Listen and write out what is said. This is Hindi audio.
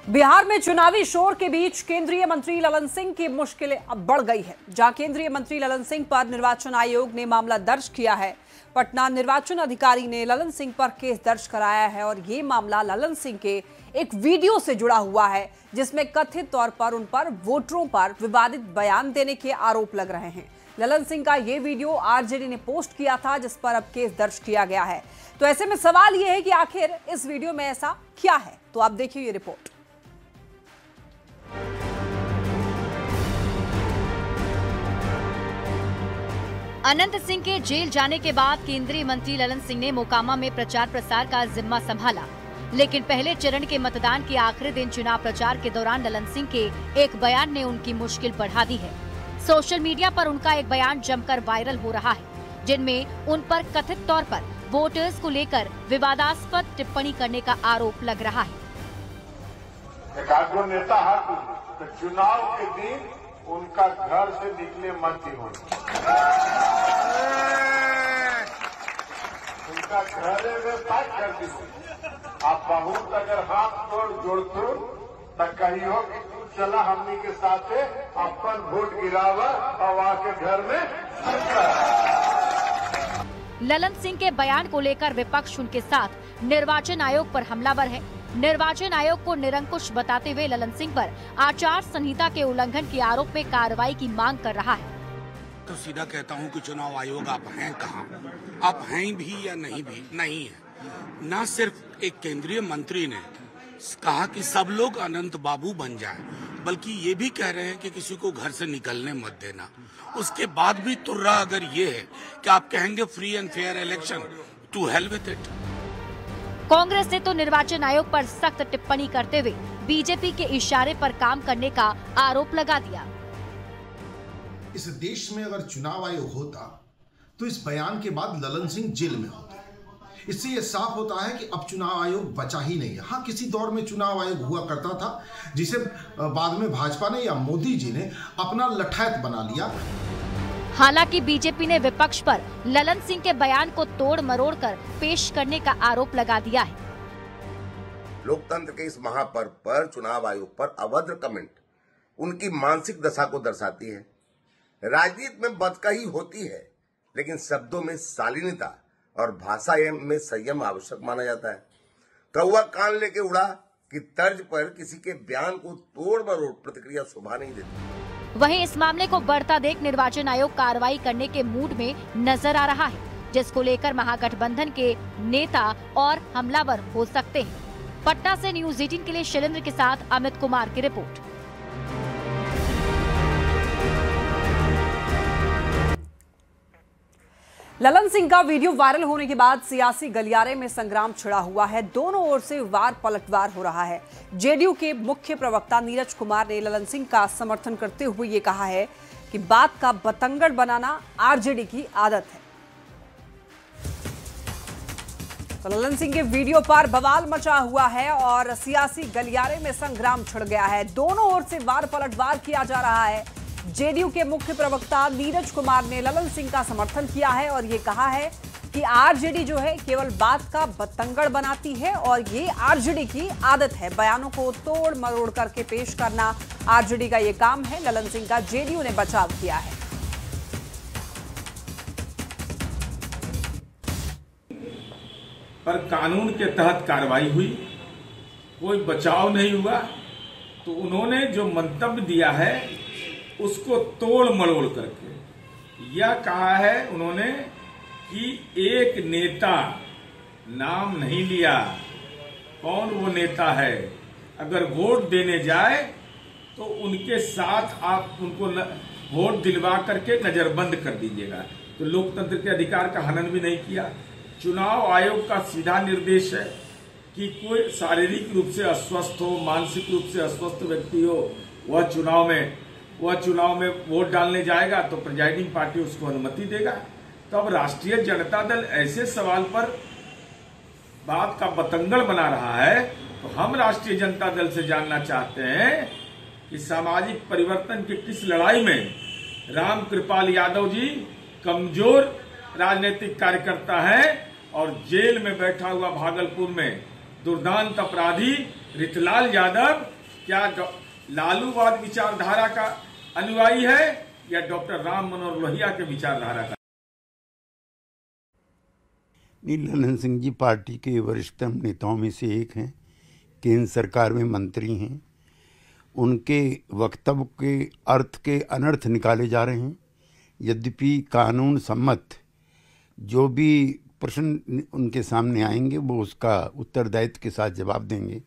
बिहार में चुनावी शोर के बीच केंद्रीय मंत्री ललन सिंह की मुश्किलें अब बढ़ गई है। जहां केंद्रीय मंत्री ललन सिंह पर निर्वाचन आयोग ने मामला दर्ज किया है, पटना निर्वाचन अधिकारी ने ललन सिंह पर केस दर्ज कराया है और ये मामला ललन सिंह के एक वीडियो से जुड़ा हुआ है, जिसमें कथित तौर पर उन पर वोटरों पर विवादित बयान देने के आरोप लग रहे हैं। ललन सिंह का ये वीडियो आरजेडी ने पोस्ट किया था, जिस पर अब केस दर्ज किया गया है। तो ऐसे में सवाल यह है कि आखिर इस वीडियो में ऐसा क्या है। तो आप देखिए ये रिपोर्ट। अनंत सिंह के जेल जाने के बाद केंद्रीय मंत्री ललन सिंह ने मोकामा में प्रचार प्रसार का जिम्मा संभाला, लेकिन पहले चरण के मतदान के आखिरी दिन चुनाव प्रचार के दौरान ललन सिंह के एक बयान ने उनकी मुश्किल बढ़ा दी है। सोशल मीडिया पर उनका एक बयान जमकर वायरल हो रहा है, जिनमें उन पर कथित तौर पर वोटर्स को लेकर विवादास्पद टिप्पणी करने का आरोप लग रहा है। एकाग्र नेता तो चुनाव के दिन उनका घर से निकले मत ही होना, उनका घर में पैक कर दीजिए। आप बहुत अगर हाथ जोड़तू तो कही हो कि तू चला हमनी के साथ अपन वोट गिरावा और आके घर में। ललन सिंह के बयान को लेकर विपक्ष उनके साथ निर्वाचन आयोग पर हमलावर है। निर्वाचन आयोग को निरंकुश बताते हुए ललन सिंह पर आचार संहिता के उल्लंघन के आरोप में कार्रवाई की मांग कर रहा है। तो सीधा कहता हूं कि चुनाव आयोग आप हैं कहां? आप हैं भी या नहीं भी नहीं है। न सिर्फ एक केंद्रीय मंत्री ने कहा कि सब लोग अनंत बाबू बन जाएं, बल्कि ये भी कह रहे हैं कि किसी को घर से निकलने मत देना। उसके बाद भी तुर्रा अगर ये है कि आप कहेंगे free and fair election, to hell with it. Congress ने तो निर्वाचन आयोग पर सख्त टिप्पणी करते हुए बीजेपी के इशारे पर काम करने का आरोप लगा दिया। इस देश में अगर चुनाव आयोग होता तो इस बयान के बाद ललन सिंह जेल में होते। इससे यह साफ होता है कि अब चुनाव आयोग बचा ही नहीं है। हाँ, किसी दौर में चुनाव आयोग हुआ करता था, जिसे बाद में भाजपा ने या मोदी जी ने अपना लठैत बना लिया। हालांकि बीजेपी ने विपक्ष पर ललन सिंह के बयान को तोड़ मरोड़ कर पेश करने का आरोप लगा दिया है। लोकतंत्र के इस महापर्व पर चुनाव आयोग पर अभद्र कमेंट उनकी मानसिक दशा को दर्शाती है। राजनीति में बदकही होती है, लेकिन शब्दों में शालीनता और भाषा में संयम आवश्यक माना जाता है। कौवा कान लेके उड़ा कि तर्ज पर किसी के बयान को तोड़ मरोड़ प्रतिक्रिया शोभा नहीं देती। वहीं इस मामले को बढ़ता देख निर्वाचन आयोग कार्रवाई करने के मूड में नजर आ रहा है, जिसको लेकर महागठबंधन के नेता और हमलावर हो सकते हैं। पटना से न्यूज़ 18 के लिए शैलेंद्र के साथ अमित कुमार की रिपोर्ट। ललन सिंह का वीडियो वायरल होने के बाद सियासी गलियारे में संग्राम छिड़ा हुआ है। दोनों ओर से वार पलटवार हो रहा है। जेडीयू के मुख्य प्रवक्ता नीरज कुमार ने ललन सिंह का समर्थन करते हुए ये कहा है कि बात का बतंगड़ बनाना आरजेडी की आदत है। तो ललन सिंह के वीडियो पर बवाल मचा हुआ है और सियासी गलियारे में संग्राम छिड़ गया है। दोनों ओर से वार पलटवार किया जा रहा है। जेडीयू के मुख्य प्रवक्ता नीरज कुमार ने ललन सिंह का समर्थन किया है और ये कहा है कि आरजेडी जो है केवल बात का बतंगड़ बनाती है और ये आरजेडी की आदत है। बयानों को तोड़ मरोड़ करके पेश करना आरजेडी का ये काम है। ललन सिंह का जेडीयू ने बचाव किया है। पर कानून के तहत कार्रवाई हुई, कोई बचाव नहीं हुआ। तो उन्होंने जो मंतव्य दिया है उसको तोड़ मरोड़ करके यह कहा है उन्होंने कि एक नेता, नाम नहीं लिया कौन वो नेता है, अगर वोट देने जाए तो उनके साथ आप उनको वोट दिलवा करके नजरबंद कर दीजिएगा। तो लोकतंत्र के अधिकार का हनन भी नहीं किया। चुनाव आयोग का सीधा निर्देश है कि कोई शारीरिक रूप से अस्वस्थ हो, मानसिक रूप से अस्वस्थ व्यक्ति हो, वह चुनाव में वोट डालने जाएगा तो प्रिजाइडिंग पार्टी उसको अनुमति देगा। तो अब राष्ट्रीय जनता दल ऐसे सवाल पर बात का बतंगड़ बना रहा है। तो हम राष्ट्रीय जनता दल से जानना चाहते हैं कि सामाजिक परिवर्तन की किस लड़ाई में रामकृपाल यादव जी कमजोर राजनीतिक कार्यकर्ता है और जेल में बैठा हुआ भागलपुर में दुर्दांत अपराधी रितलाल यादव क्या लालूवाद विचारधारा का अनुयायी है या डॉक्टर राम मनोहर लोहिया के विचारधारा का? ललन सिंह जी पार्टी के वरिष्ठतम नेताओं में से एक हैं, केंद्र सरकार में मंत्री हैं। उनके वक्तव्य के अर्थ के अनर्थ निकाले जा रहे हैं। यद्यपि कानून सम्मत जो भी प्रश्न उनके सामने आएंगे वो उसका उत्तरदायित्व के साथ जवाब देंगे।